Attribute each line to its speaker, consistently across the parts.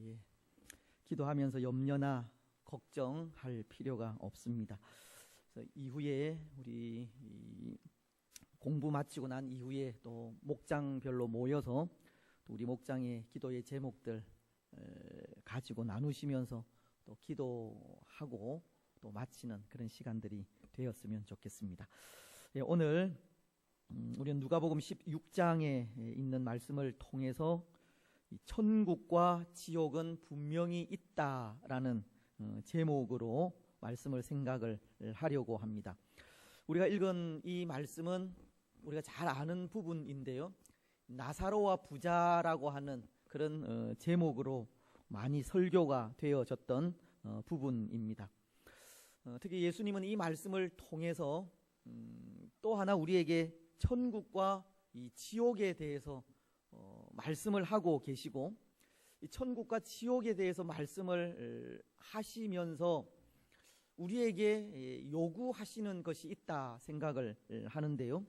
Speaker 1: 예, 기도하면서 염려나 걱정할 필요가 없습니다. 그래서 이후에 우리 공부 마치고 난 이후에 또 목장별로 모여서 또 우리 목장의 기도의 제목들 가지고 나누시면서 또 기도하고 또 마치는 그런 시간들이 되었으면 좋겠습니다. 예, 오늘 우리는 누가복음 16장에 있는 말씀을 통해서 천국과 지옥은 분명히 있다라는 제목으로 말씀을 생각을 하려고 합니다. 우리가 읽은 이 말씀은 우리가 잘 아는 부분인데요, 나사로와 부자라고 하는 그런 제목으로 많이 설교가 되어졌던 부분입니다. 특히 예수님은 이 말씀을 통해서 또 하나 우리에게 천국과 이 지옥에 대해서 말씀을 하고 계시고, 이 천국과 지옥에 대해서 말씀을 하시면서 우리에게 요구하시는 것이 있다 생각을 하는데요,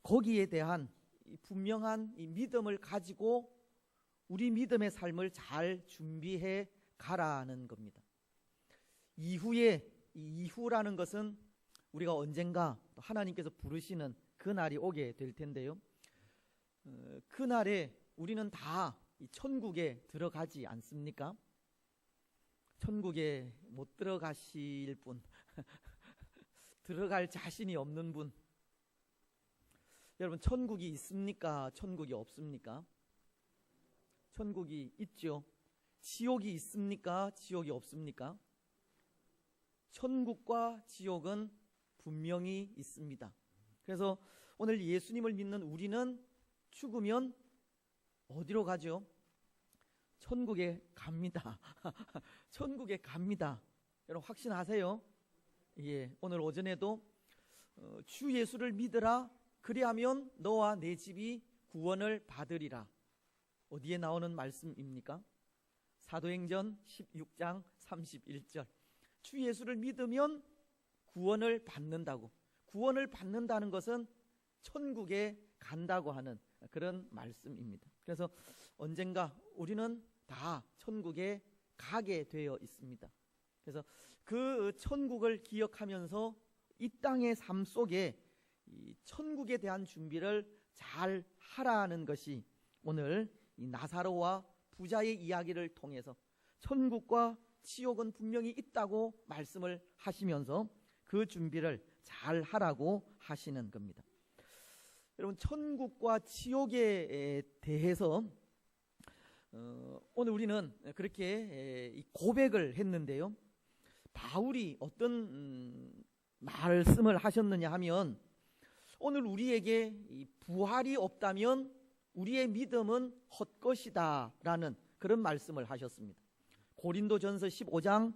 Speaker 1: 거기에 대한 분명한 이 믿음을 가지고 우리 믿음의 삶을 잘 준비해 가라는 겁니다. 이후라는 것은 우리가 언젠가 하나님께서 부르시는 그 날이 오게 될 텐데요, 그 날에 우리는 다 이 천국에 들어가지 않습니까? 천국에 못 들어가실 분, 들어갈 자신이 없는 분, 여러분 천국이 있습니까? 천국이 없습니까? 천국이 있죠. 지옥이 있습니까? 지옥이 없습니까? 천국과 지옥은 분명히 있습니다. 그래서 오늘 예수님을 믿는 우리는 죽으면 어디로 가죠? 천국에 갑니다. 천국에 갑니다. 여러분 확신하세요? 예, 오늘 오전에도 주 예수를 믿으라, 그리하면 너와 내 집이 구원을 받으리라. 어디에 나오는 말씀입니까? 사도행전 16장 31절. 주 예수를 믿으면 구원을 받는다고. 구원을 받는다는 것은 천국에 간다고 하는 그런 말씀입니다. 그래서 언젠가 우리는 다 천국에 가게 되어 있습니다. 그래서 그 천국을 기억하면서 이 땅의 삶 속에 이 천국에 대한 준비를 잘 하라는 것이 오늘 이 나사로와 부자의 이야기를 통해서 천국과 지옥은 분명히 있다고 말씀을 하시면서 그 준비를 잘 하라고 하시는 겁니다. 여러분 천국과 지옥에 대해서 오늘 우리는 그렇게 고백을 했는데요, 바울이 어떤 말씀을 하셨느냐 하면, 오늘 우리에게 부활이 없다면 우리의 믿음은 헛것이다 라는 그런 말씀을 하셨습니다. 고린도전서 15장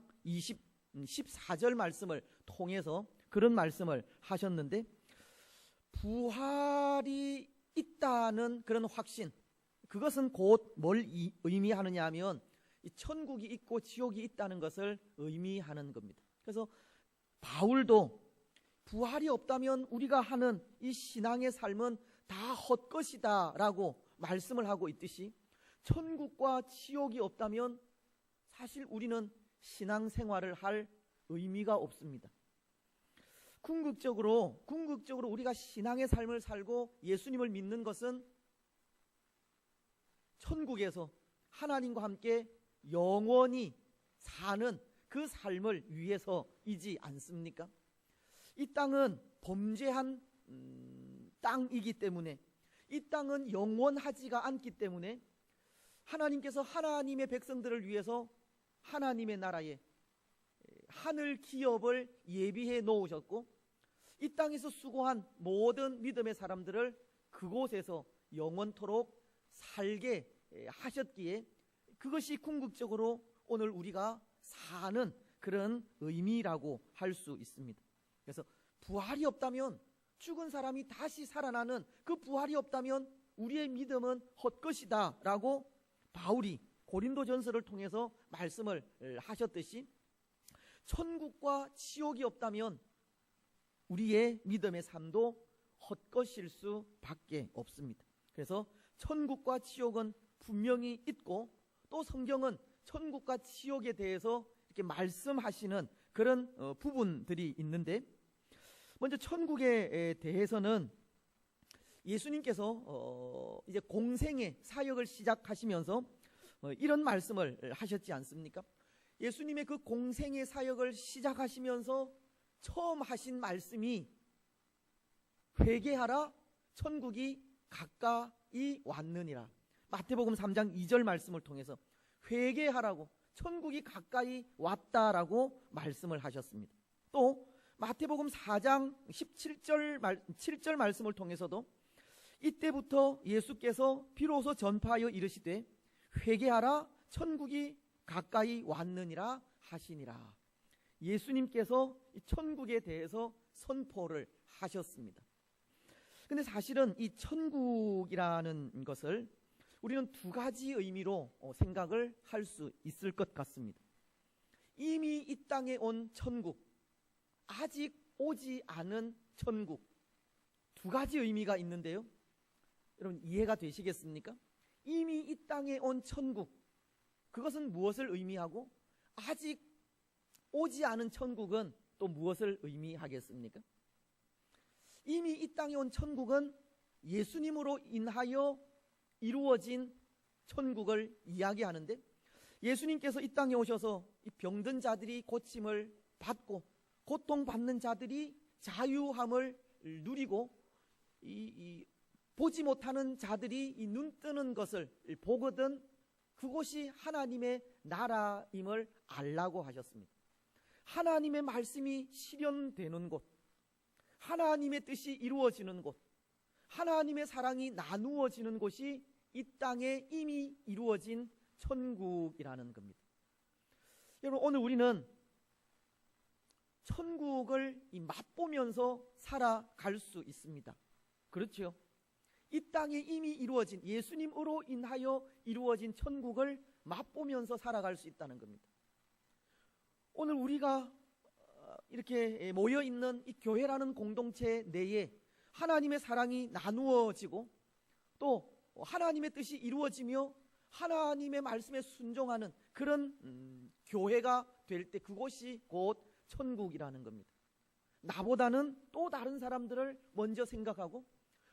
Speaker 1: 14절 말씀을 통해서 그런 말씀을 하셨는데, 부활이 있다는 그런 확신, 그것은 곧 뭘 의미하느냐 하면 이 천국이 있고 지옥이 있다는 것을 의미하는 겁니다. 그래서 바울도 부활이 없다면 우리가 하는 이 신앙의 삶은 다 헛것이다 라고 말씀을 하고 있듯이, 천국과 지옥이 없다면 사실 우리는 신앙생활을 할 의미가 없습니다. 궁극적으로 우리가 신앙의 삶을 살고 예수님을 믿는 것은 천국에서 하나님과 함께 영원히 사는 그 삶을 위해서이지 않습니까? 이 땅은 범죄한 땅이기 때문에, 이 땅은 영원하지가 않기 때문에 하나님께서 하나님의 백성들을 위해서 하나님의 나라에 하늘 기업을 예비해 놓으셨고, 이 땅에서 수고한 모든 믿음의 사람들을 그곳에서 영원토록 살게 하셨기에, 그것이 궁극적으로 오늘 우리가 사는 그런 의미라고 할 수 있습니다. 그래서 부활이 없다면, 죽은 사람이 다시 살아나는 그 부활이 없다면 우리의 믿음은 헛것이다 라고 바울이 고린도전서를 통해서 말씀을 하셨듯이, 천국과 지옥이 없다면 우리의 믿음의 삶도 헛것일 수밖에 없습니다. 그래서 천국과 지옥은 분명히 있고, 또 성경은 천국과 지옥에 대해서 이렇게 말씀하시는 그런 부분들이 있는데, 먼저 천국에 대해서는 예수님께서 이제 공생의 사역을 시작하시면서 이런 말씀을 하셨지 않습니까? 예수님의 그 공생의 사역을 시작하시면서 처음 하신 말씀이 회개하라, 천국이 가까이 왔느니라. 마태복음 3장 2절 말씀을 통해서 회개하라고, 천국이 가까이 왔다라고 말씀을 하셨습니다. 또 마태복음 4장 7절 말씀을 통해서도 이때부터 예수께서 비로소 전파하여 이르시되 회개하라, 천국이 가까이 왔느니라 하시니라. 예수님께서 이 천국에 대해서 선포를 하셨습니다. 근데 사실은 이 천국이라는 것을 우리는 두 가지 의미로 생각을 할 수 있을 것 같습니다. 이미 이 땅에 온 천국, 아직 오지 않은 천국, 두 가지 의미가 있는데요. 여러분 이해가 되시겠습니까? 이미 이 땅에 온 천국, 그것은 무엇을 의미하고 아직 오지 않은 천국은 또 무엇을 의미하겠습니까? 이미 이 땅에 온 천국은 예수님으로 인하여 이루어진 천국을 이야기하는데, 예수님께서 이 땅에 오셔서 이 병든 자들이 고침을 받고 고통받는 자들이 자유함을 누리고 보지 못하는 자들이 이 눈 뜨는 것을 보거든 그곳이 하나님의 나라임을 알라고 하셨습니다. 하나님의 말씀이 실현되는 곳, 하나님의 뜻이 이루어지는 곳, 하나님의 사랑이 나누어지는 곳이 이 땅에 이미 이루어진 천국이라는 겁니다. 여러분 오늘 우리는 천국을 맛보면서 살아갈 수 있습니다. 그렇죠? 이 땅에 이미 이루어진, 예수님으로 인하여 이루어진 천국을 맛보면서 살아갈 수 있다는 겁니다. 오늘 우리가 이렇게 모여있는 이 교회라는 공동체 내에 하나님의 사랑이 나누어지고 또 하나님의 뜻이 이루어지며 하나님의 말씀에 순종하는 그런 교회가 될 때 그곳이 곧 천국이라는 겁니다. 나보다는 또 다른 사람들을 먼저 생각하고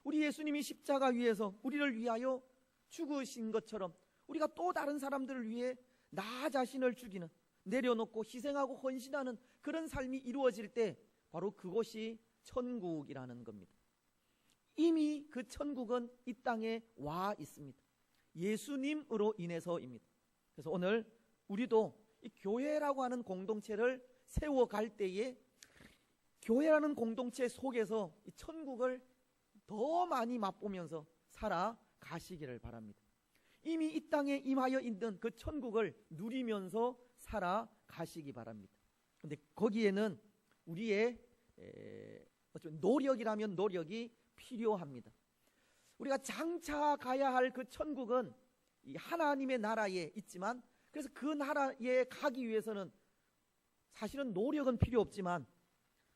Speaker 1: 우리 예수님이 십자가 위에서 우리를 위하여 죽으신 것처럼 우리가 또 다른 사람들을 위해 나 자신을 죽이는, 내려놓고 희생하고 헌신하는 그런 삶이 이루어질 때 바로 그곳이 천국이라는 겁니다. 이미 그 천국은 이 땅에 와 있습니다. 예수님으로 인해서입니다. 그래서 오늘 우리도 이 교회라고 하는 공동체를 세워갈 때에 교회라는 공동체 속에서 이 천국을 더 많이 맛보면서 살아가시기를 바랍니다. 이미 이 땅에 임하여 있는 그 천국을 누리면서 살아가시기 바랍니다. 그런데 거기에는 우리의 노력이라면 노력이 필요합니다. 우리가 장차 가야 할 그 천국은 이 하나님의 나라에 있지만, 그래서 그 나라에 가기 위해서는 사실은 노력은 필요 없지만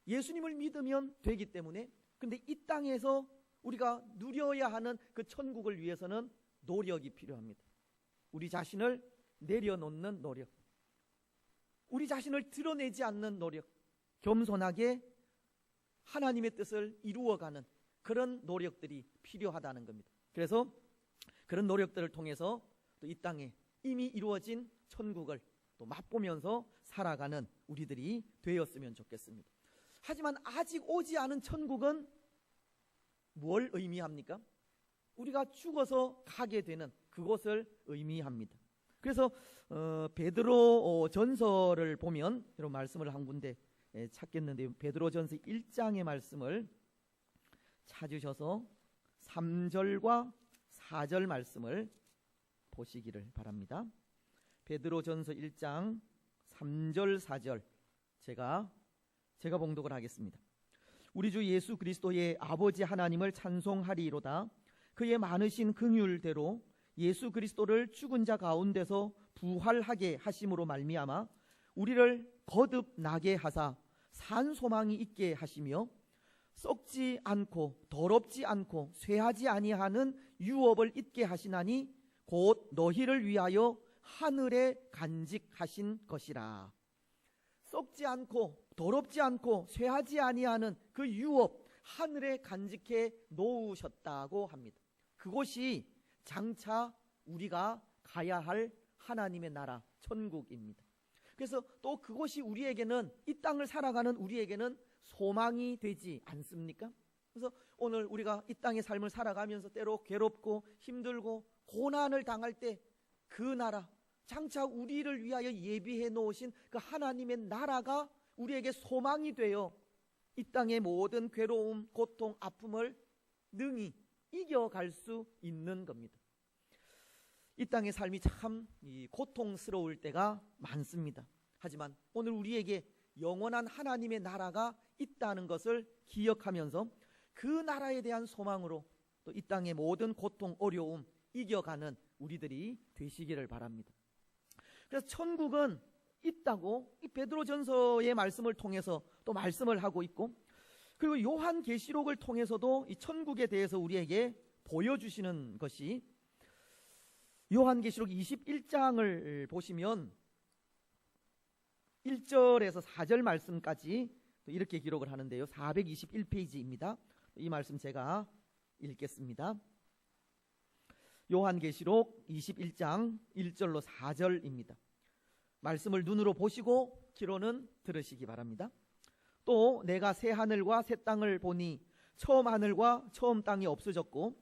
Speaker 1: 예수님을 믿으면 되기 때문에, 근데 이 땅에서 우리가 누려야 하는 그 천국을 위해서는 노력이 필요합니다. 우리 자신을 내려놓는 노력, 우리 자신을 드러내지 않는 노력, 겸손하게 하나님의 뜻을 이루어가는 그런 노력들이 필요하다는 겁니다. 그래서 그런 노력들을 통해서 또 이 땅에 이미 이루어진 천국을 또 맛보면서 살아가는 우리들이 되었으면 좋겠습니다. 하지만 아직 오지 않은 천국은 뭘 의미합니까? 우리가 죽어서 가게 되는 그곳을 의미합니다. 그래서 베드로 전서를 보면 이런 말씀을 한 군데 찾겠는데요. 베드로 전서 1장의 말씀을 찾으셔서 3절과 4절 말씀을 보시기를 바랍니다. 베드로 전서 1장 3절 4절 제가 봉독을 하겠습니다. 우리 주 예수 그리스도의 아버지 하나님을 찬송하리로다. 그의 많으신 긍휼대로 예수 그리스도를 죽은 자 가운데서 부활하게 하심으로 말미암아 우리를 거듭나게 하사 산 소망이 있게 하시며 썩지 않고 더럽지 않고 쇠하지 아니하는 유업을 잊게 하시나니 곧 너희를 위하여 하늘에 간직하신 것이라. 썩지 않고 더럽지 않고 쇠하지 아니하는 그 유업 하늘에 간직해 놓으셨다고 합니다. 그곳이 장차 우리가 가야 할 하나님의 나라 천국입니다. 그래서 또 그곳이 우리에게는, 이 땅을 살아가는 우리에게는 소망이 되지 않습니까? 그래서 오늘 우리가 이 땅의 삶을 살아가면서 때로 괴롭고 힘들고 고난을 당할 때 그 나라, 장차 우리를 위하여 예비해 놓으신 그 하나님의 나라가 우리에게 소망이 되어 이 땅의 모든 괴로움, 고통, 아픔을 능히 이겨갈 수 있는 겁니다. 이 땅의 삶이 참 고통스러울 때가 많습니다. 하지만 오늘 우리에게 영원한 하나님의 나라가 있다는 것을 기억하면서 그 나라에 대한 소망으로 또 이 땅의 모든 고통, 어려움 이겨가는 우리들이 되시기를 바랍니다. 그래서 천국은 있다고 이 베드로전서의 말씀을 통해서 또 말씀을 하고 있고, 그리고 요한계시록을 통해서도 이 천국에 대해서 우리에게 보여주시는 것이, 요한계시록 21장을 보시면 1절에서 4절 말씀까지 이렇게 기록을 하는데요. 421페이지입니다. 이 말씀 제가 읽겠습니다. 요한계시록 21장 1절로 4절입니다. 말씀을 눈으로 보시고 귀로는 들으시기 바랍니다. 또 내가 새 하늘과 새 땅을 보니 처음 하늘과 처음 땅이 없어졌고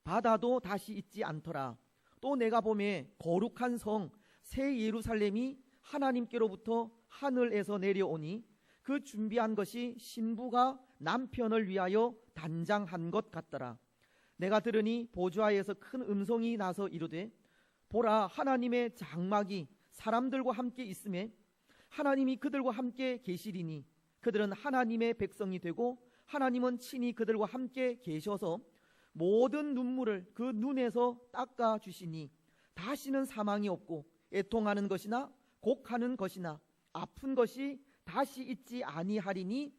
Speaker 1: 바다도 다시 있지 않더라. 또 내가 보매 거룩한 성 새 예루살렘이 하나님께로부터 하늘에서 내려오니 그 준비한 것이 신부가 남편을 위하여 단장한 것 같더라. 내가 들으니 보좌에서 큰 음성이 나서 이르되 보라, 하나님의 장막이 사람들과 함께 있음에 하나님이 그들과 함께 계시리니 그들은 하나님의 백성이 되고 하나님은 친히 그들과 함께 계셔서 모든 눈물을 그 눈에서 닦아 주시니 다시는 사망이 없고 애통하는 것이나 곡하는 것이나 아픈 것이 다시 있지 아니하리니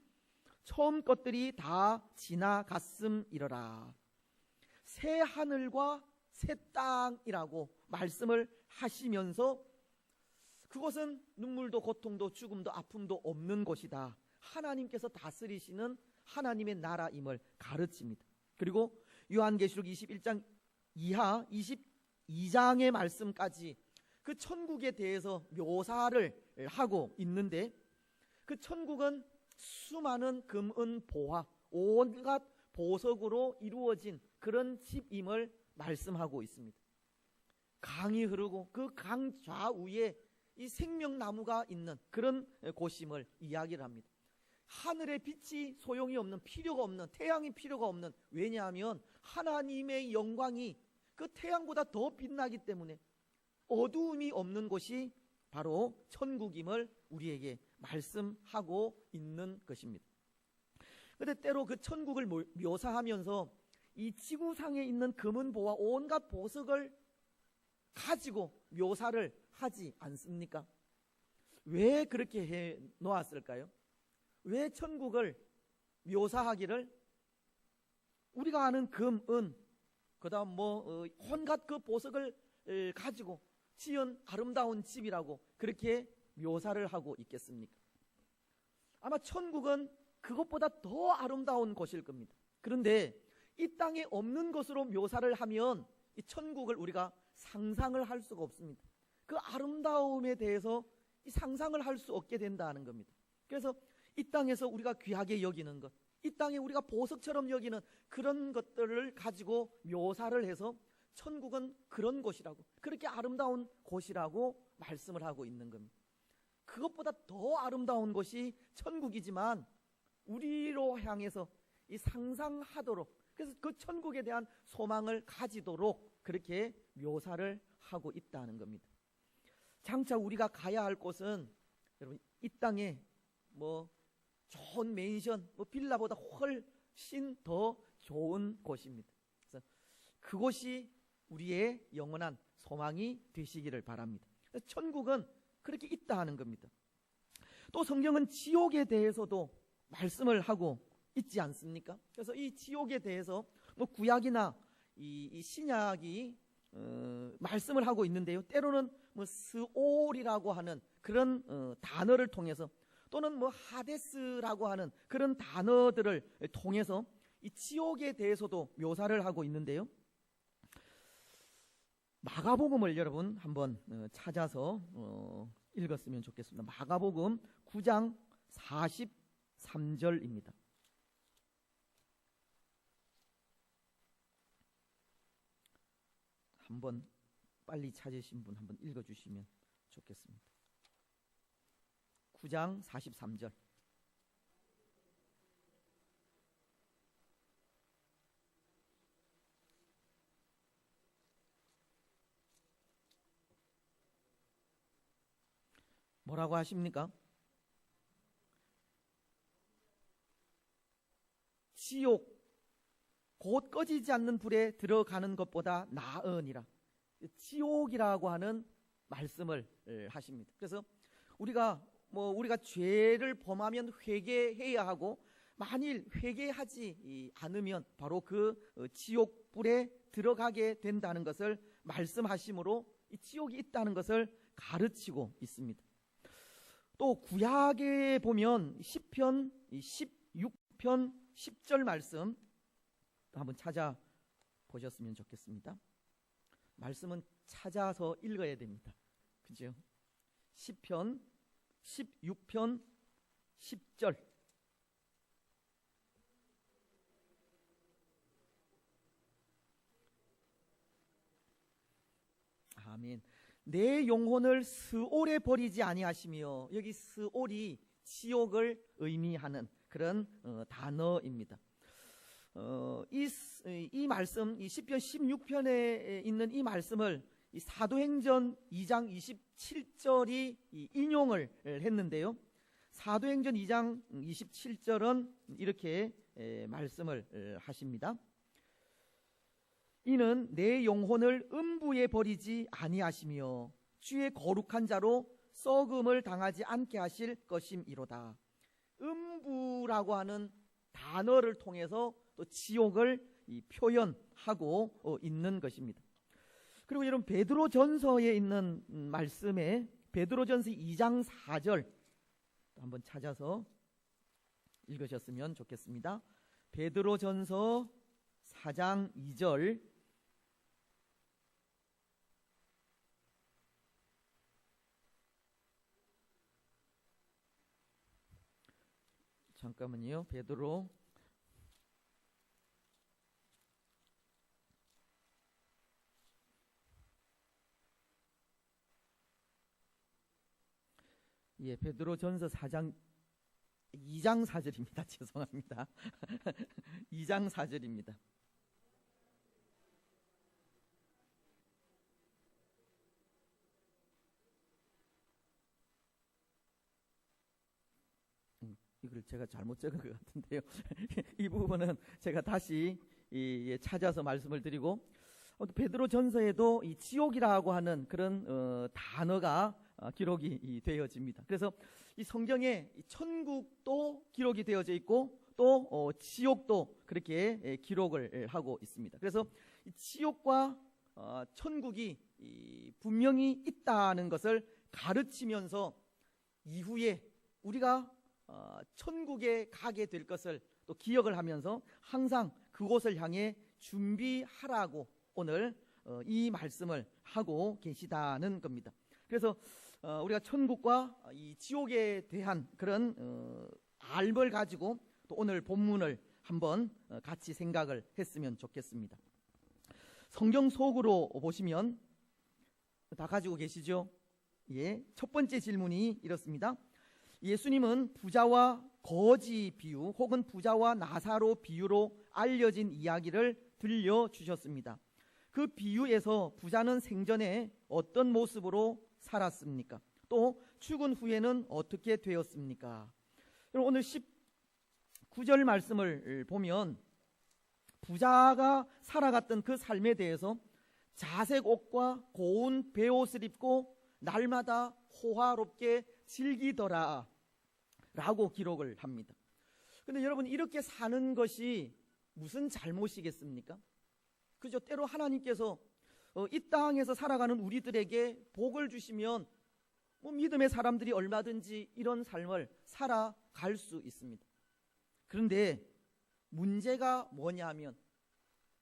Speaker 1: 처음 것들이 다 지나갔음이러라. 새 하늘과 새 땅이라고 말씀을 하시면서 그것은 눈물도 고통도 죽음도 아픔도 없는 곳이다. 하나님께서 다스리시는 하나님의 나라임을 가르칩니다. 그리고 요한계시록 21장 이하 22장의 말씀까지 그 천국에 대해서 묘사를 하고 있는데, 그 천국은 수많은 금, 은, 보화, 온갖 보석으로 이루어진 그런 집임을 말씀하고 있습니다. 강이 흐르고 그 강 좌우에 이 생명나무가 있는 그런 곳임을 이야기를 합니다. 하늘의 빛이 소용이 없는, 필요가 없는, 태양이 필요가 없는, 왜냐하면 하나님의 영광이 그 태양보다 더 빛나기 때문에 어두움이 없는 곳이 바로 천국임을 우리에게 말씀하고 있는 것입니다. 그런데 때로 그 천국을 묘사하면서 이 지구상에 있는 금은 보화 온갖 보석을 가지고 묘사를 하지 않습니까? 왜 그렇게 해 놓았을까요? 왜 천국을 묘사하기를 우리가 아는 금, 은, 그 다음 온갖 그 보석을 가지고 지은 아름다운 집이라고 그렇게 묘사를 하고 있겠습니까? 아마 천국은 그것보다 더 아름다운 곳일 겁니다. 그런데 이 땅에 없는 것으로 묘사를 하면 이 천국을 우리가 상상을 할 수가 없습니다. 그 아름다움에 대해서 상상을 할 수 없게 된다는 겁니다. 그래서 이 땅에서 우리가 귀하게 여기는 것, 이 땅에 우리가 보석처럼 여기는 그런 것들을 가지고 묘사를 해서 천국은 그런 곳이라고, 그렇게 아름다운 곳이라고 말씀을 하고 있는 겁니다. 그것보다 더 아름다운 곳이 천국이지만 우리로 향해서 이 상상하도록, 그래서 그 천국에 대한 소망을 가지도록 그렇게 묘사를 하고 있다는 겁니다. 장차 우리가 가야 할 곳은 여러분 이 땅에 좋은 맨션, 빌라보다 훨씬 더 좋은 곳입니다. 그래서 그곳이 우리의 영원한 소망이 되시기를 바랍니다. 천국은 그렇게 있다 하는 겁니다. 또 성경은 지옥에 대해서도 말씀을 하고 있지 않습니까? 그래서 이 지옥에 대해서 구약이나 이 신약이 말씀을 하고 있는데요. 때로는 뭐 스올이라고 하는 그런 단어를 통해서 또는 뭐 하데스라고 하는 그런 단어들을 통해서 이 지옥에 대해서도 묘사를 하고 있는데요. 마가복음을 여러분 한번 찾아서 읽었으면 좋겠습니다. 마가복음 9장 43절입니다. 한번 빨리 찾으신 분 한번 읽어주시면 좋겠습니다. 9장 43절. 뭐라고 하십니까? 지옥 곧 꺼지지 않는 불에 들어가는 것보다 나으니라. 지옥이라고 하는 말씀을 하십니다. 그래서 우리가 죄를 범하면 회개해야 하고 만일 회개하지 않으면 바로 그 지옥 불에 들어가게 된다는 것을 말씀하심으로 이 지옥이 있다는 것을 가르치고 있습니다. 또 구약에 보면 시편 16편 10절 말씀 한번 찾아보셨으면 좋겠습니다. 말씀은 찾아서 읽어야 됩니다. 그죠? 시편 16편 10절. 아멘. 내 영혼을 스올에 버리지 아니하시며, 여기 스올이 지옥을 의미하는 그런 단어입니다. 이 말씀, 이 시편 16편에 있는 이 말씀을 이 사도행전 2장 27절이 인용을 했는데요. 사도행전 2장 27절은 이렇게 말씀을 하십니다. 이는 내 영혼을 음부에 버리지 아니하시며 주의 거룩한 자로 썩음을 당하지 않게 하실 것임이로다. 음부라고 하는 단어를 통해서 또 지옥을 표현하고 있는 것입니다. 그리고 여러분 베드로전서에 있는 말씀에 베드로전서 2장 4절 한번 찾아서 읽으셨으면 좋겠습니다. 베드로전서 4장 2절. 잠깐만요. 베드로 베드로전서 4장 2장 4절입니다. 죄송합니다. 2장 4절입니다. 이걸 제가 잘못 적은 것 같은데요. 이 부분은 제가 다시 찾아서 말씀을 드리고, 베드로전서에도 이 지옥이라고 하는 그런 단어가 기록이 되어집니다. 그래서 이 성경에 천국도 기록이 되어져 있고 또 지옥도 그렇게 기록을 하고 있습니다. 그래서 이 지옥과 천국이 분명히 있다는 것을 가르치면서 이후에 우리가 천국에 가게 될 것을 또 기억을 하면서 항상 그곳을 향해 준비하라고 오늘 이 말씀을 하고 계시다는 겁니다. 그래서 우리가 천국과 이 지옥에 대한 그런 알을 가지고 또 오늘 본문을 한번 같이 생각을 했으면 좋겠습니다. 성경 속으로 보시면 다 가지고 계시죠? 첫 번째 질문이 이렇습니다. 예수님은 부자와 거지 비유 혹은 부자와 나사로 비유로 알려진 이야기를 들려주셨습니다. 그 비유에서 부자는 생전에 어떤 모습으로 살았습니까? 또 죽은 후에는 어떻게 되었습니까? 오늘 19절 말씀을 보면 부자가 살아갔던 그 삶에 대해서 자색 옷과 고운 베옷을 입고 날마다 호화롭게 즐기더라 라고 기록을 합니다. 그런데 여러분, 이렇게 사는 것이 무슨 잘못이겠습니까? 그죠? 때로 하나님께서 이 땅에서 살아가는 우리들에게 복을 주시면 믿음의 사람들이 얼마든지 이런 삶을 살아갈 수 있습니다. 그런데 문제가 뭐냐면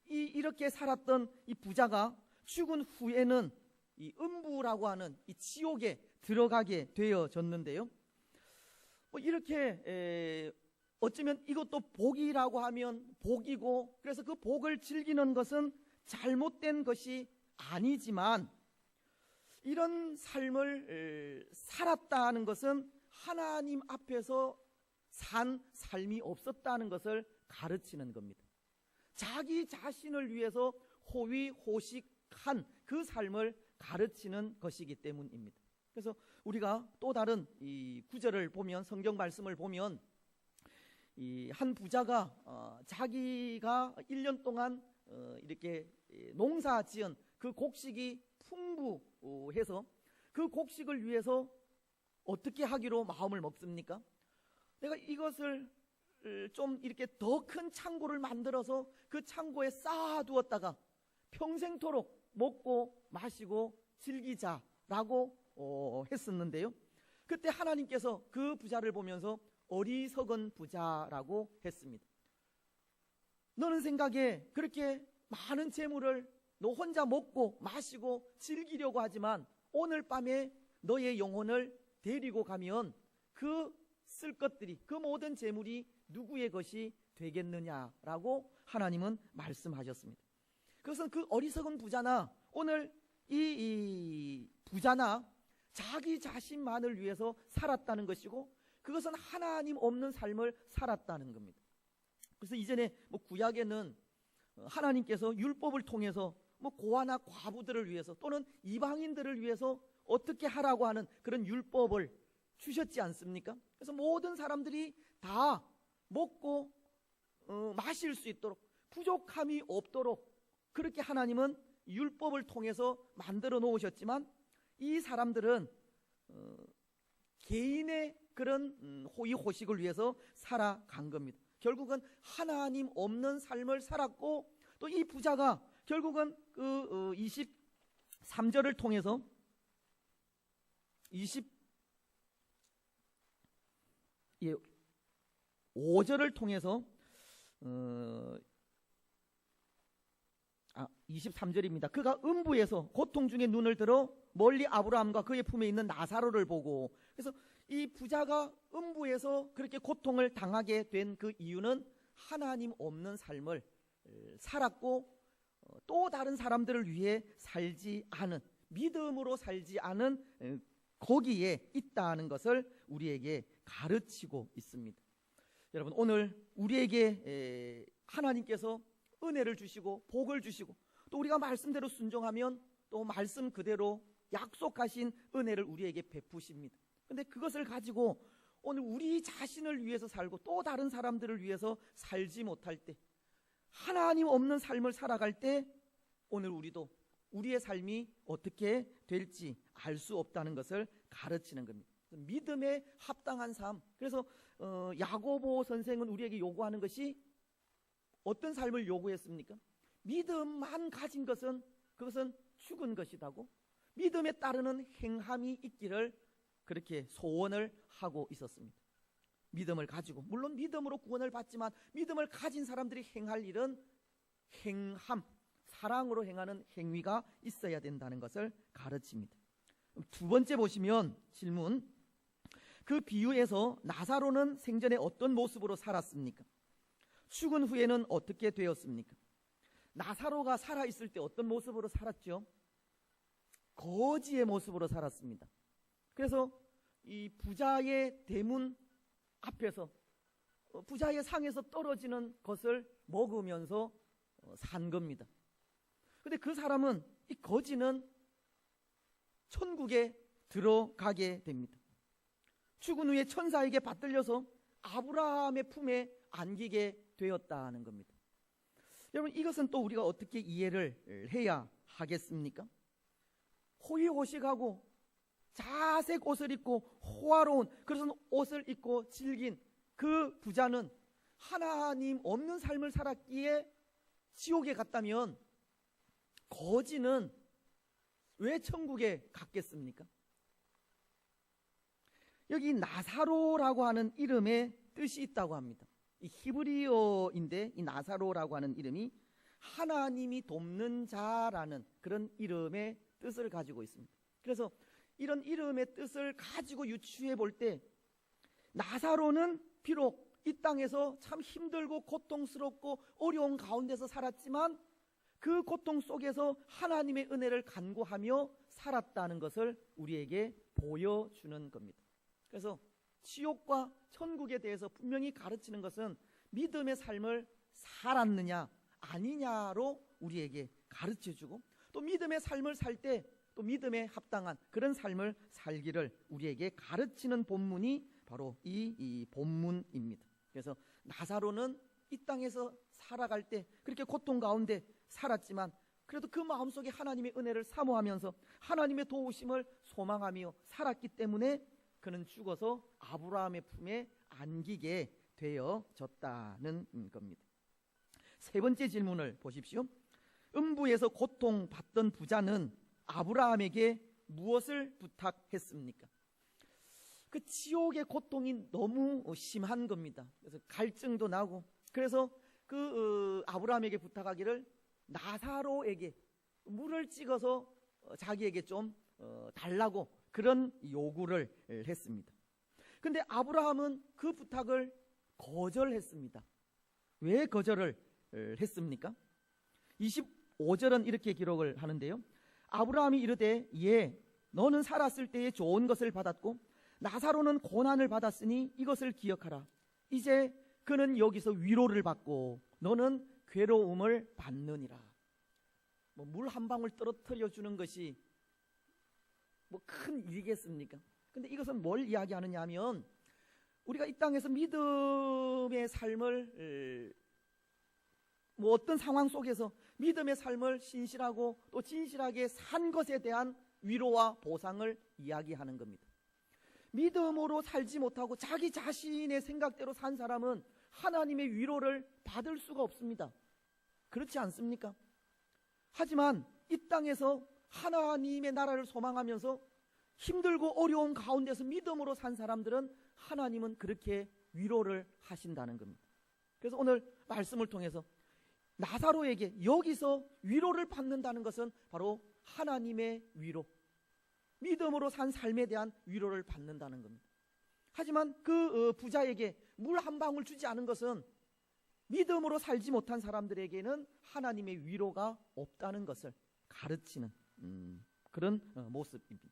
Speaker 1: 이렇게 살았던 이 부자가 죽은 후에는 이 음부라고 하는 이 지옥에 들어가게 되어졌는데요. 이렇게 어쩌면 이것도 복이라고 하면 복이고, 그래서 그 복을 즐기는 것은 잘못된 것이 아니지만, 이런 삶을 살았다는 것은 하나님 앞에서 산 삶이 없었다는 것을 가르치는 겁니다. 자기 자신을 위해서 호의호식한 그 삶을 가르치는 것이기 때문입니다. 그래서 우리가 또 다른 이 구절을 보면, 성경 말씀을 보면, 이 한 부자가 자기가 1년 동안 이렇게 농사 지은 그 곡식이 풍부해서 그 곡식을 위해서 어떻게 하기로 마음을 먹습니까? 내가 이것을 좀 이렇게 더 큰 창고를 만들어서 그 창고에 쌓아두었다가 평생토록 먹고 마시고 즐기자라고 했었는데요. 그때 하나님께서 그 부자를 보면서 어리석은 부자라고 했습니다. 너는 생각에 그렇게 많은 재물을 너 혼자 먹고 마시고 즐기려고 하지만 오늘 밤에 너의 영혼을 데리고 가면 그 쓸 것들이, 그 모든 재물이 누구의 것이 되겠느냐라고 하나님은 말씀하셨습니다. 그것은 그 어리석은 부자나 오늘 이 부자나 자기 자신만을 위해서 살았다는 것이고, 그것은 하나님 없는 삶을 살았다는 겁니다. 그래서 이전에 구약에는 하나님께서 율법을 통해서 고아나 과부들을 위해서 또는 이방인들을 위해서 어떻게 하라고 하는 그런 율법을 주셨지 않습니까? 그래서 모든 사람들이 다 먹고 마실 수 있도록, 부족함이 없도록 그렇게 하나님은 율법을 통해서 만들어 놓으셨지만, 이 사람들은 개인의 그런 호의호식을 위해서 살아간 겁니다. 결국은 하나님 없는 삶을 살았고, 또 이 부자가 결국은 그 23절을 통해서 5절을 통해서 23절입니다. 그가 음부에서 고통 중에 눈을 들어 멀리 아브라함과 그의 품에 있는 나사로를 보고, 그래서 이 부자가 음부에서 그렇게 고통을 당하게 된 그 이유는 하나님 없는 삶을 살았고, 또 다른 사람들을 위해 살지 않은, 믿음으로 살지 않은 거기에 있다는 것을 우리에게 가르치고 있습니다. 여러분, 오늘 우리에게 하나님께서 은혜를 주시고 복을 주시고, 또 우리가 말씀대로 순종하면 또 말씀 그대로 약속하신 은혜를 우리에게 베푸십니다. 근데 그것을 가지고 오늘 우리 자신을 위해서 살고 또 다른 사람들을 위해서 살지 못할 때, 하나님 없는 삶을 살아갈 때 오늘 우리도 우리의 삶이 어떻게 될지 알 수 없다는 것을 가르치는 겁니다. 믿음에 합당한 삶. 그래서 야고보 선생은 우리에게 요구하는 것이 어떤 삶을 요구했습니까? 믿음만 가진 것은 그것은 죽은 것이라고, 믿음에 따르는 행함이 있기를 그렇게 소원을 하고 있었습니다. 믿음을 가지고, 물론 믿음으로 구원을 받지만 믿음을 가진 사람들이 행할 일은 행함, 사랑으로 행하는 행위가 있어야 된다는 것을 가르칩니다. 두 번째 보시면 질문, 그 비유에서 나사로는 생전에 어떤 모습으로 살았습니까? 죽은 후에는 어떻게 되었습니까? 나사로가 살아있을 때 어떤 모습으로 살았죠? 거지의 모습으로 살았습니다. 그래서 이 부자의 대문 앞에서 부자의 상에서 떨어지는 것을 먹으면서 산 겁니다. 근데 그 사람은, 이 거지는 천국에 들어가게 됩니다. 죽은 후에 천사에게 받들려서 아브라함의 품에 안기게 되었다는 겁니다. 여러분, 이것은 또 우리가 어떻게 이해를 해야 하겠습니까? 호의호식하고 자색 옷을 입고 호화로운 그런 옷을 입고 즐긴 그 부자는 하나님 없는 삶을 살았기에 지옥에 갔다면, 거지는 왜 천국에 갔겠습니까? 여기 나사로라고 하는 이름에 뜻이 있다고 합니다. 이 히브리어인데 이 나사로라고 하는 이름이 하나님이 돕는 자라는 그런 이름의 뜻을 가지고 있습니다. 그래서 이런 이름의 뜻을 가지고 유추해 볼 때 나사로는 비록 이 땅에서 참 힘들고 고통스럽고 어려운 가운데서 살았지만 그 고통 속에서 하나님의 은혜를 간구하며 살았다는 것을 우리에게 보여주는 겁니다. 그래서 지옥과 천국에 대해서 분명히 가르치는 것은 믿음의 삶을 살았느냐 아니냐로 우리에게 가르쳐주고, 또 믿음의 삶을 살 때 또 믿음에 합당한 그런 삶을 살기를 우리에게 가르치는 본문이 바로 이 본문입니다. 그래서 나사로는 이 땅에서 살아갈 때 그렇게 고통 가운데 살았지만 그래도 그 마음속에 하나님의 은혜를 사모하면서 하나님의 도우심을 소망하며 살았기 때문에 그는 죽어서 아브라함의 품에 안기게 되어졌다는 겁니다. 세 번째 질문을 보십시오. 음부에서 고통받던 부자는 아브라함에게 무엇을 부탁했습니까? 그 지옥의 고통이 너무 심한 겁니다. 그래서 갈증도 나고, 그래서 아브라함에게 부탁하기를 나사로에게 물을 찍어서 자기에게 좀 달라고 그런 요구를 했습니다. 근데 아브라함은 그 부탁을 거절했습니다. 왜 거절을 했습니까? 25절은 이렇게 기록을 하는데요. 아브라함이 이르되 예, 너는 살았을 때에 좋은 것을 받았고 나사로는 고난을 받았으니 이것을 기억하라. 이제 그는 여기서 위로를 받고 너는 괴로움을 받느니라. 물 한 방울 떨어뜨려 주는 것이 큰 일이겠습니까? 근데 이것은 뭘 이야기하느냐 하면 우리가 이 땅에서 믿음의 삶을 어떤 상황 속에서 믿음의 삶을 신실하고 또 진실하게 산 것에 대한 위로와 보상을 이야기하는 겁니다. 믿음으로 살지 못하고 자기 자신의 생각대로 산 사람은 하나님의 위로를 받을 수가 없습니다. 그렇지 않습니까? 하지만 이 땅에서 하나님의 나라를 소망하면서 힘들고 어려운 가운데서 믿음으로 산 사람들은 하나님은 그렇게 위로를 하신다는 겁니다. 그래서 오늘 말씀을 통해서 나사로에게 여기서 위로를 받는다는 것은 바로 하나님의 위로, 믿음으로 산 삶에 대한 위로를 받는다는 겁니다. 하지만 그 부자에게 물 한 방울 주지 않은 것은 믿음으로 살지 못한 사람들에게는 하나님의 위로가 없다는 것을 가르치는 그런 모습입니다.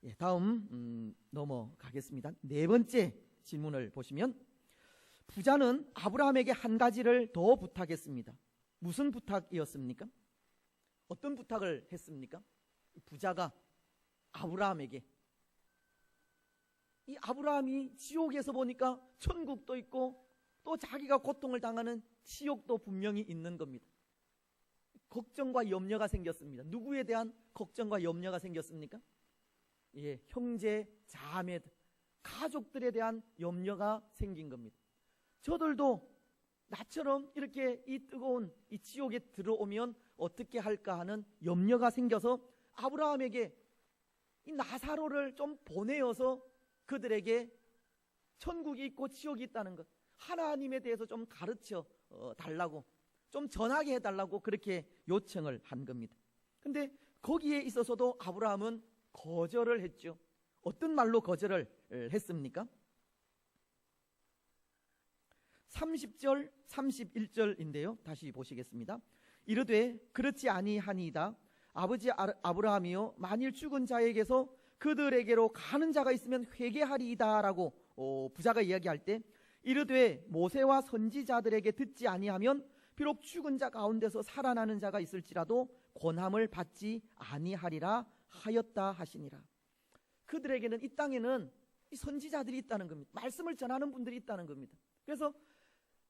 Speaker 1: 예, 다음 넘어가겠습니다. 네 번째 질문을 보시면 부자는 아브라함에게 한 가지를 더 부탁했습니다. 무슨 부탁이었습니까? 어떤 부탁을 했습니까? 부자가 아브라함에게, 이 아브라함이 지옥에서 보니까 천국도 있고 또 자기가 고통을 당하는 지옥도 분명히 있는 겁니다. 걱정과 염려가 생겼습니다. 누구에 대한 걱정과 염려가 생겼습니까? 예, 형제, 자매, 가족들에 대한 염려가 생긴 겁니다. 저들도 나처럼 이렇게 이 뜨거운 이 지옥에 들어오면 어떻게 할까 하는 염려가 생겨서 아브라함에게 이 나사로를 좀 보내어서 그들에게 천국이 있고 지옥이 있다는 것, 하나님에 대해서 좀 가르쳐 달라고, 좀 전하게 해달라고 그렇게 요청을 한 겁니다. 근데 거기에 있어서도 아브라함은 거절을 했죠. 어떤 말로 거절을 했습니까? 30절 31절인데요 다시 보시겠습니다. 이르되 그렇지 아니하니이다. 아버지 아브라함이요 만일 죽은 자에게서 그들에게로 가는 자가 있으면 회개하리이다 라고 부자가 이야기할 때 이르되 모세와 선지자들에게 듣지 아니하면 비록 죽은 자 가운데서 살아나는 자가 있을지라도 권함을 받지 아니하리라 하였다 하시니라. 그들에게는 이 땅에는 이 선지자들이 있다는 겁니다. 말씀을 전하는 분들이 있다는 겁니다. 그래서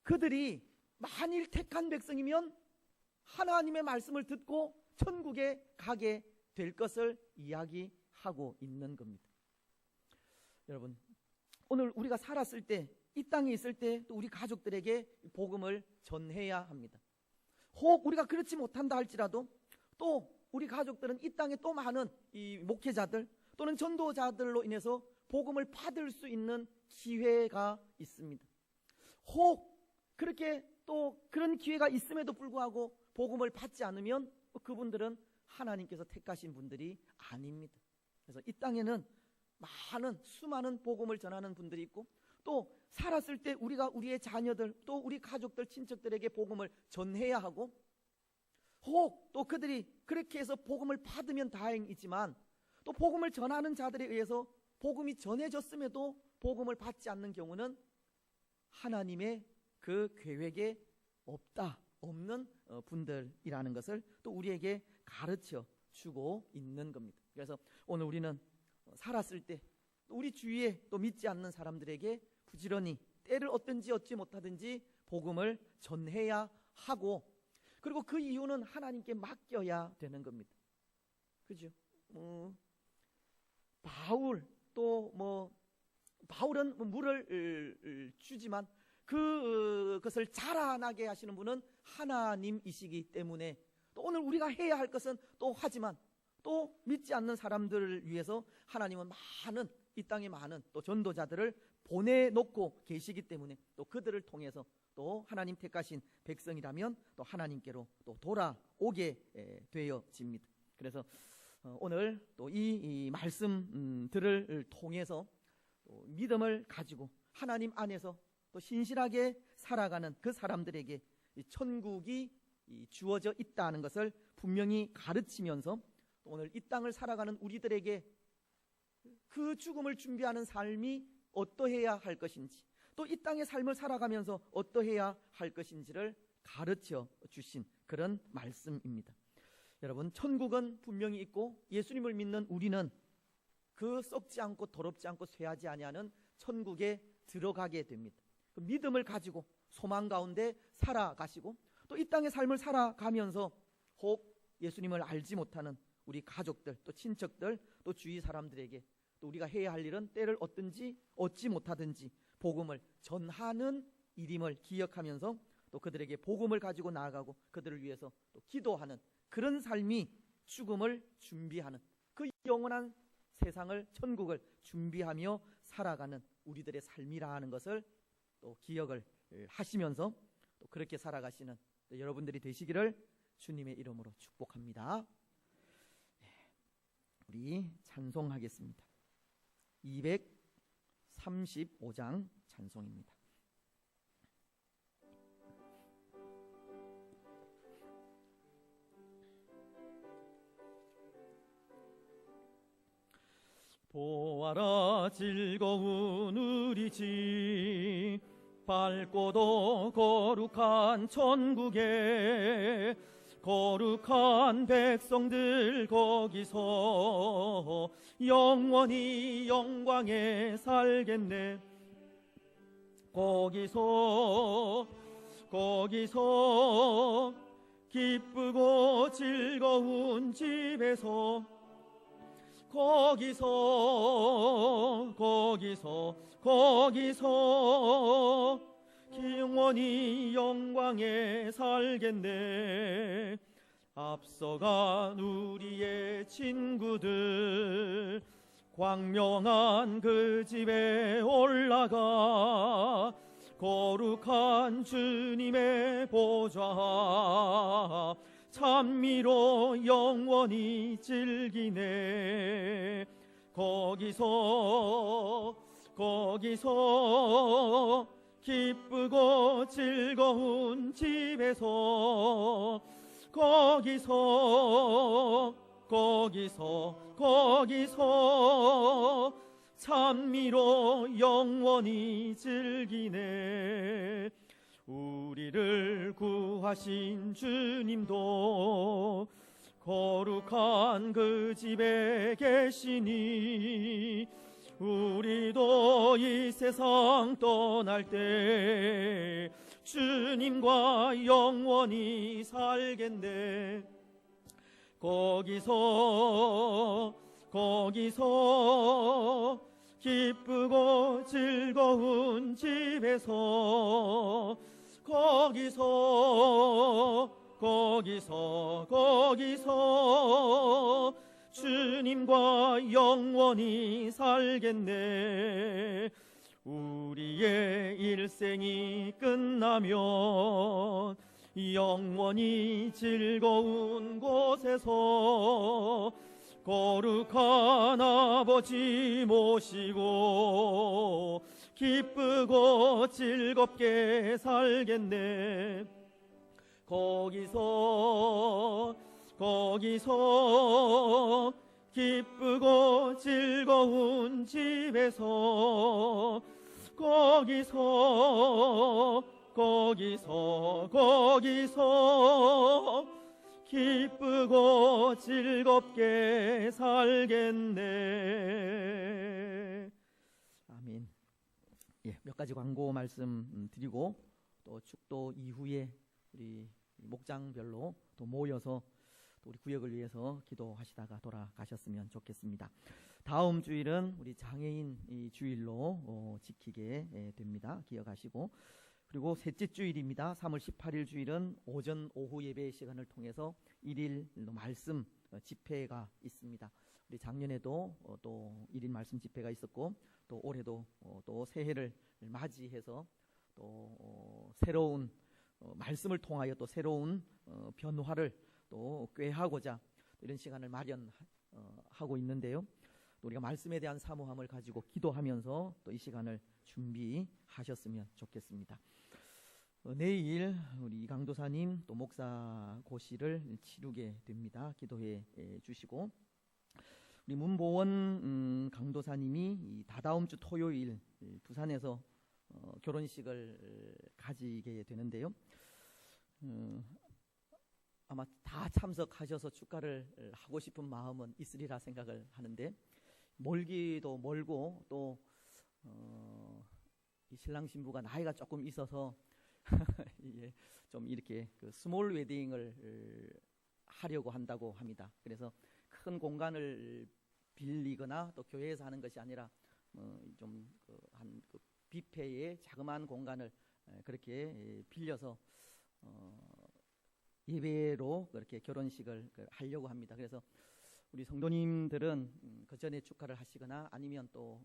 Speaker 1: 그들이 만일 택한 백성이면 하나님의 말씀을 듣고 천국에 가게 될 것을 이야기하고 있는 겁니다. 여러분, 오늘 우리가 살았을 때, 이 땅에 있을 때 또 우리 가족들에게 복음을 전해야 합니다. 혹 우리가 그렇지 못한다 할지라도 또 우리 가족들은 이 땅에 또 많은 이 목회자들 또는 전도자들로 인해서 복음을 받을 수 있는 기회가 있습니다. 혹 그렇게 또 그런 기회가 있음에도 불구하고 복음을 받지 않으면 그분들은 하나님께서 택하신 분들이 아닙니다. 그래서 이 땅에는 수많은 복음을 전하는 분들이 있고, 또 살았을 때 우리가 우리의 자녀들 또 우리 가족들 친척들에게 복음을 전해야 하고, 혹 또 그들이 그렇게 해서 복음을 받으면 다행이지만 또 복음을 전하는 자들에 의해서 복음이 전해졌음에도 복음을 받지 않는 경우는 하나님의 그 계획에 없는 분들이라는 것을 또 우리에게 가르쳐 주고 있는 겁니다. 그래서 오늘 우리는 살았을 때 우리 주위에 또 믿지 않는 사람들에게 부지런히 때를 얻든지 얻지 못하든지 복음을 전해야 하고, 그리고 그 이유는 하나님께 맡겨야 되는 겁니다. 그죠? 바울은 물을 주지만 그것을 자라나게 하시는 분은 하나님이시기 때문에, 또 오늘 우리가 해야 할 것은 또 하지만 또 믿지 않는 사람들을 위해서 하나님은 이 땅에 많은 또 전도자들을 보내놓고 계시기 때문에 또 그들을 통해서 또 하나님 택하신 백성이라면 또 하나님께로 또 돌아오게 되어집니다. 그래서 오늘 또 이 말씀들을 통해서 또 믿음을 가지고 하나님 안에서 또 신실하게 살아가는 그 사람들에게 이 천국이 주어져 있다는 것을 분명히 가르치면서, 또 오늘 이 땅을 살아가는 우리들에게 그 죽음을 준비하는 삶이 어떠해야 할 것인지, 또 이 땅의 삶을 살아가면서 어떠해야 할 것인지를 가르쳐 주신 그런 말씀입니다. 여러분, 천국은 분명히 있고 예수님을 믿는 우리는 그 썩지 않고 더럽지 않고 쇠하지 아니하는 천국에 들어가게 됩니다. 그 믿음을 가지고 소망 가운데 살아가시고, 또 이 땅의 삶을 살아가면서 혹 예수님을 알지 못하는 우리 가족들 또 친척들 또 주위 사람들에게 또 우리가 해야 할 일은 때를 얻든지 얻지 못하든지 복음을 전하는 일임을 기억하면서 또 그들에게 복음을 가지고 나아가고 그들을 위해서 또 기도하는 그런 삶이 죽음을 준비하는, 그 영원한 세상을, 천국을 준비하며 살아가는 우리들의 삶이라는 것을 또 기억을 하시면서 또 그렇게 살아가시는 여러분들이 되시기를 주님의 이름으로 축복합니다. 우리 찬송하겠습니다. 235장 찬송입니다. 보아라 즐거운 우리 집, 밝고도 거룩한 천국에 거룩한 백성들 거기서 영원히 영광에 살겠네. 거기서 기쁘고 즐거운 집에서 거기서 영원히 영광에 살겠네. 앞서간 우리의 친구들 광명한 그 집에 올라가 거룩한 주님의 보좌 찬미로 영원히 즐기네. 거기서 기쁘고 즐거운 집에서 거기서 찬미로 영원히 즐기네. 우리를 구하신 주님도 거룩한 그 집에 계시니 우리도 이 세상 떠날 때 주님과 영원히 살겠네. 거기서 기쁘고 즐거운 집에서 거기서 거기서 주님과 영원히 살겠네. 우리의 일생이 끝나면 영원히 즐거운 곳에서 거룩한 아버지 모시고 기쁘고 즐겁게 살겠네. 거기서 기쁘고 즐거운 집에서 거기서 기쁘고 즐겁게 살겠네. 아멘. 예, 몇 가지 광고 말씀 드리고 또 축도 이후에 우리 목장별로 또 모여서 또 우리 구역을 위해서 기도하시다가 돌아가셨으면 좋겠습니다. 다음 주일은 우리 장애인 이 주일로 지키게 됩니다. 기억하시고, 그리고 셋째 주일입니다. 3월 18일 주일은 오전 오후 예배 시간을 통해서 1일 말씀 집회가 있습니다. 우리 작년에도 또 1일 말씀 집회가 있었고, 또 올해도 또 새해를 맞이해서 또 새로운 말씀을 통하여 또 새로운 변화를 또 꾀하고자 이런 시간을 마련하고 있는데요. 또 우리가 말씀에 대한 사모함을 가지고 기도하면서 또 이 시간을 준비하셨으면 좋겠습니다. 내일 우리 이강도사님 또 목사 고시를 치르게 됩니다. 기도해 주시고, 우리 문보원 강도사님이 다다음 주 토요일 부산에서 결혼식을 가지게 되는데요. 아마 다 참석하셔서 축가를 하고 싶은 마음은 있으리라 생각을 하는데, 멀기도 멀고 또 이 신랑 신부가 나이가 조금 있어서 예, 좀 이렇게 그 스몰 웨딩을 하려고 한다고 합니다. 그래서 큰 공간을 빌리거나 또 교회에서 하는 것이 아니라 좀 한 뷔페의 자그마한 공간을 그렇게 빌려서 예배로 그렇게 결혼식을 하려고 합니다. 그래서 우리 성도님들은 그 전에 축하를 하시거나 아니면 또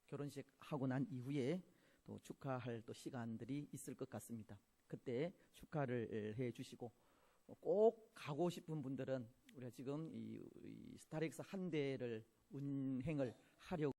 Speaker 1: 결혼식 하고 난 이후에 또 축하할 또 시간들이 있을 것 같습니다. 그때 축하를 해 주시고, 꼭 가고 싶은 분들은 우리가 지금 이 스타렉스 한 대를 운행을 하려고